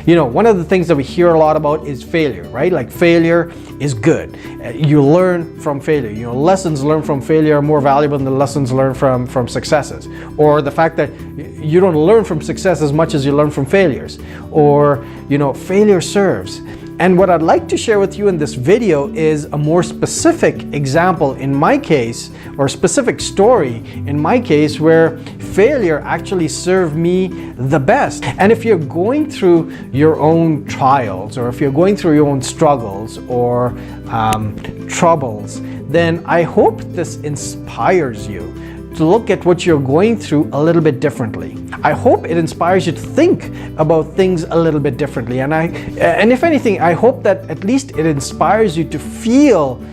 You know, one of the things that we hear a lot about is failure, right? Like failure is good. You learn from failure. You know, lessons learned from failure are more valuable than the lessons learned from successes. Or the fact that you don't learn from success as much as you learn from failures. Or, you know, failure serves. And what I'd like to share with you in this video is a more specific example in my case, or specific story in my case, where failure actually served me the best. And if you're going through your own trials, or if you're going through your own struggles or troubles, then I hope this inspires you to look at what you're going through a little bit differently. I hope it inspires you to think about things a little bit differently. And if anything, I hope that at least it inspires you to feel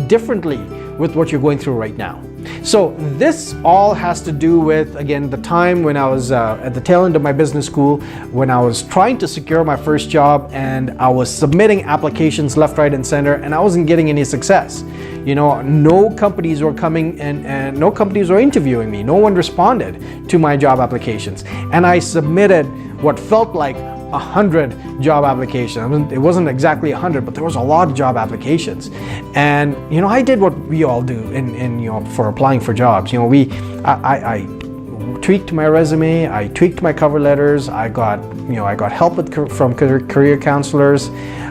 differently with what you're going through right now. So this all has to do with, again, the time when I was at the tail end of my business school, when I was trying to secure my first job and I was submitting applications left, right, and center, and I wasn't getting any success. You know, no companies were coming and no companies were interviewing me. No one responded to my job applications. And I submitted what felt like 100 job applications. I mean, it wasn't exactly 100, but there was a lot of job applications. And, you know, I did what we all do in you know, for applying for jobs. You know, I tweaked my resume, I tweaked my cover letters, I got help from career counselors,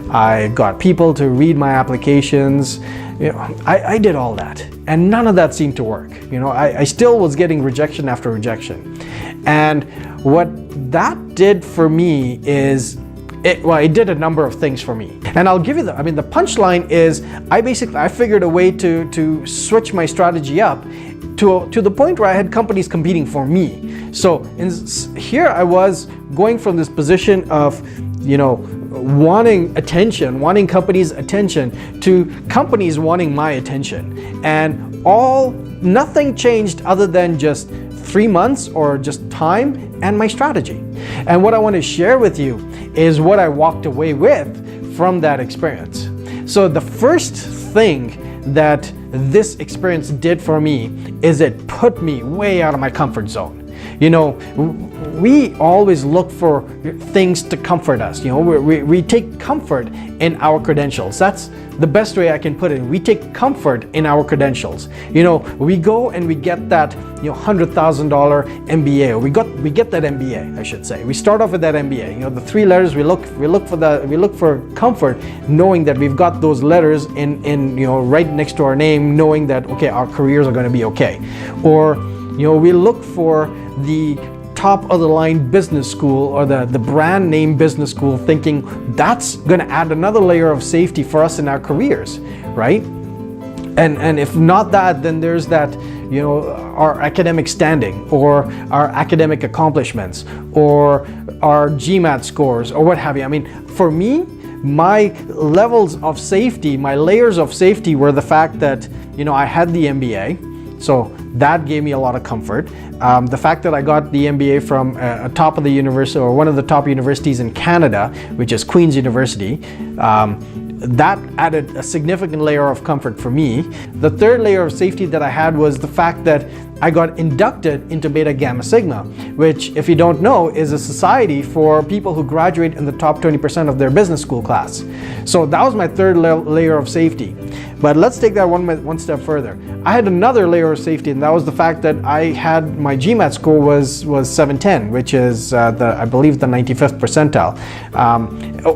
I got people to read my applications. You know, I did all that, and none of that seemed to work. You know, I still was getting rejection after rejection. And what that did for me is, it did a number of things for me. And I'll give you the punchline is, I figured a way to switch my strategy up to the point where I had companies competing for me. So here I was going from this position of, you know, wanting attention, wanting companies' attention, to companies wanting my attention. And nothing changed other than just 3 months or just time and my strategy. And what I want to share with you is what I walked away with from that experience. So the first thing that this experience did for me is it put me way out of my comfort zone. You know, we always look for things to comfort us. You know, we take comfort in our credentials. That's the best way I can put it. We take comfort in our credentials. You know, we go and we get that, you know, $100,000 MBA, or we get that MBA, I should say. We start off with that MBA. You know, the 3 letters, we look for comfort, knowing that we've got those letters in you know, right next to our name, knowing that, okay, our careers are going to be okay. Or, you know, we look for the top of the line business school, or the brand name business school, thinking that's going to add another layer of safety for us in our careers, right? And if not that, then there's that, you know, our academic standing, or our academic accomplishments, or our GMAT scores, or what have you. I mean, for me, my levels of safety, my layers of safety were the fact that, you know, I had the MBA. So that gave me a lot of comfort. The fact that I got the MBA from a top of the university, or one of the top universities in Canada, which is Queen's University, that added a significant layer of comfort for me. The third layer of safety that I had was the fact that I got inducted into Beta Gamma Sigma, which, if you don't know, is a society for people who graduate in the top 20% of their business school class. So that was my third layer of safety. But let's take that one step further. I had another layer of safety, and that was the fact that my GMAT score was 710, which is I believe the 95th percentile.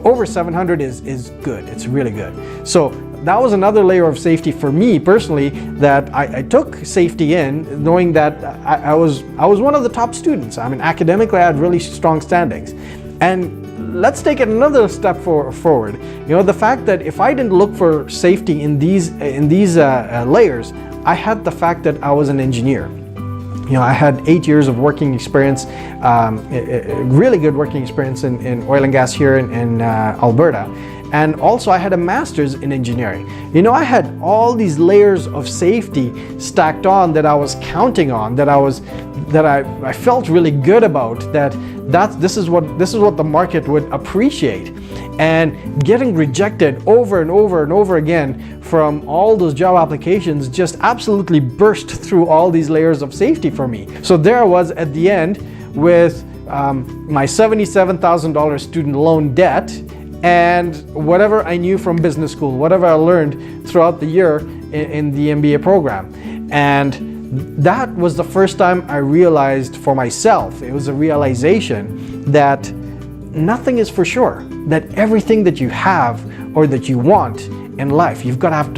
Over 700 is good. It's really good. So that was another layer of safety for me personally, that I took safety in, knowing that I was one of the top students. I mean, academically, I had really strong standings. And let's take it another step forward. You know, the fact that if I didn't look for safety in these layers, I had the fact that I was an engineer. You know, I had 8 years of working experience, really good working experience in oil and gas here in Alberta. And also I had a master's in engineering. You know, I had all these layers of safety stacked on that I was counting on, that I felt really good about, this is what the market would appreciate. And getting rejected over and over and over again from all those job applications just absolutely burst through all these layers of safety for me. So there I was at the end with my $77,000 student loan debt and whatever I knew from business school, whatever I learned throughout the year in the MBA program. And that was the first time I realized for myself, it was a realization that nothing is for sure, that everything that you have or that you want in life, you're gonna have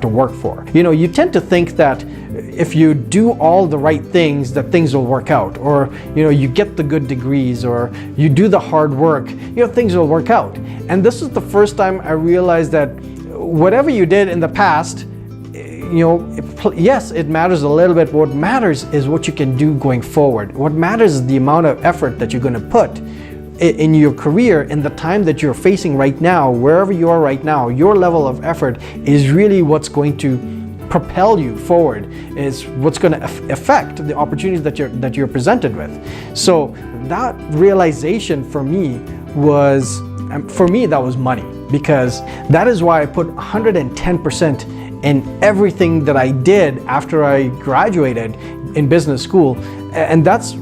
to work for. You know, you tend to think that if you do all the right things, that things will work out, or you know, you get the good degrees, or you do the hard work, you know, things will work out. And this is the first time I realized that whatever you did in the past, you know, yes, it matters a little bit, but what matters is what you can do going forward. What matters is the amount of effort that you're going to put in your career, in the time that you're facing right now, wherever you are right now. Your level of effort is really what's going to propel you forward, is what's going to affect the opportunities that you're presented with. So that realization for me was, that was money, because that is why I put 110% in everything that I did after I graduated in business school. And that's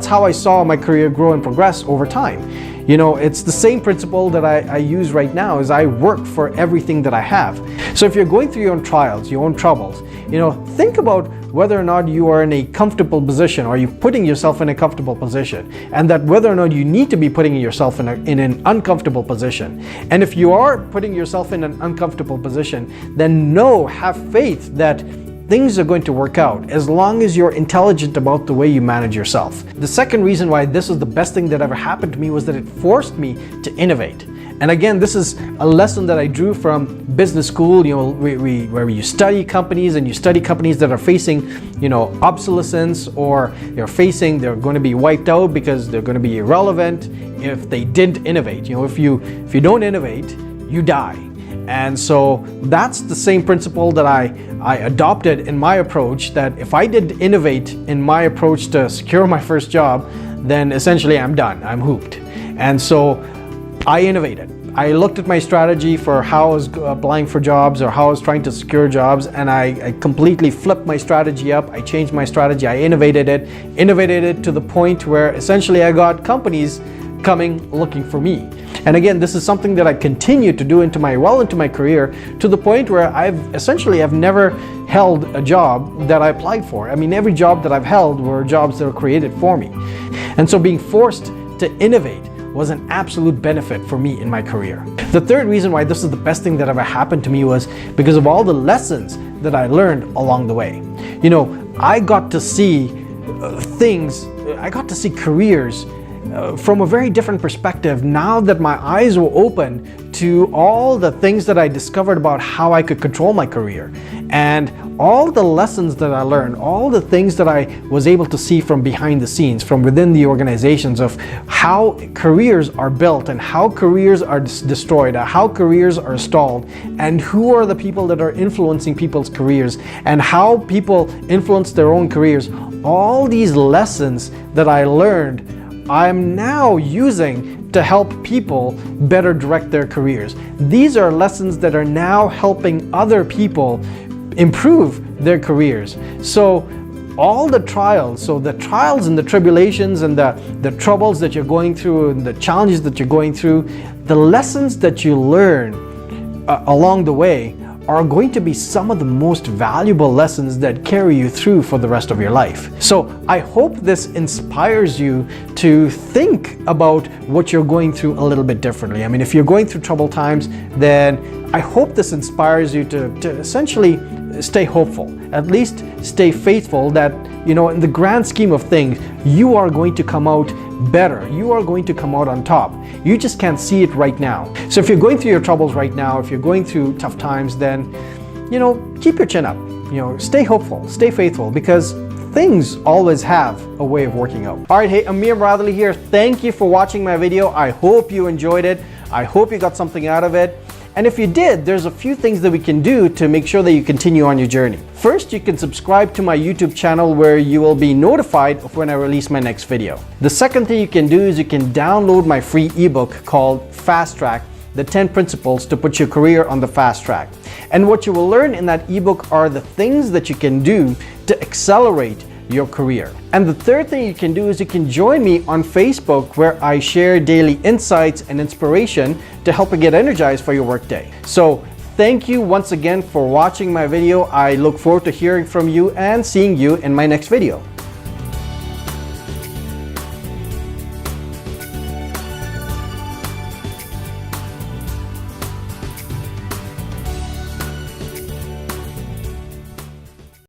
how I saw my career grow and progress over time. You know, it's the same principle that I use right now, is I work for everything that I have. So if you're going through your own trials, your own troubles, you know, think about whether or not you are in a comfortable position, or you're putting yourself in a comfortable position, and that whether or not you need to be putting yourself in an uncomfortable position. And if you are putting yourself in an uncomfortable position, then have faith that things are going to work out as long as you're intelligent about the way you manage yourself. The second reason why this was the best thing that ever happened to me was that it forced me to innovate. And again, this is a lesson that I drew from business school, you know, where you study companies, and you study companies that are facing, you know, obsolescence, or they're going to be wiped out because they're going to be irrelevant if they didn't innovate. You know, if you don't innovate, you die. And so that's the same principle that I adopted in my approach, that if I did innovate in my approach to secure my first job, then essentially I'm done, I'm hooped. And so I innovated. I looked at my strategy for how I was applying for jobs, or how I was trying to secure jobs, and I completely flipped my strategy up. I changed my strategy, I innovated it to the point where essentially I got companies coming looking for me. And again, this is something that I continue to do into my career, to the point where I've never held a job that I applied for. I mean, every job that I've held were jobs that were created for me. And so being forced to innovate was an absolute benefit for me in my career. The third reason why this is the best thing that ever happened to me was because of all the lessons that I learned along the way. You know, I got to see careers from a very different perspective now that my eyes were open to all the things that I discovered about how I could control my career, and all the lessons that I learned, all the things that I was able to see from behind the scenes, from within the organizations, of how careers are built and how careers are destroyed, how careers are stalled, and who are the people that are influencing people's careers, and how people influence their own careers. All these lessons that I learned, I'm now using to help people better direct their careers. These are lessons that are now helping other people improve their careers. So all the trials, and the tribulations, and the troubles that you're going through, and the challenges that you're going through, the lessons that you learn along the way are going to be some of the most valuable lessons that carry you through for the rest of your life. So I hope this inspires you to think about what you're going through a little bit differently. I mean, if you're going through troubled times, then I hope this inspires you to essentially stay hopeful, at least stay faithful that, you know, in the grand scheme of things, you are going to come out better. You are going to come out on top. You just can't see it right now. So if you're going through your troubles right now, if you're going through tough times, then, you know, keep your chin up. You know, stay hopeful, stay faithful, because things always have a way of working out. All right, hey, Amir Bradley here. Thank you for watching my video. I hope you enjoyed it. I hope you got something out of it. And if you did, there's a few things that we can do to make sure that you continue on your journey. First, you can subscribe to my YouTube channel, where you will be notified of when I release my next video. The second thing you can do is you can download my free ebook called Fast Track, the 10 Principles to Put Your Career on the Fast Track. And what you will learn in that ebook are the things that you can do to accelerate your career. And the third thing you can do is you can join me on Facebook, where I share daily insights and inspiration to help you get energized for your workday. So thank you once again for watching my video. I look forward to hearing from you and seeing you in my next video.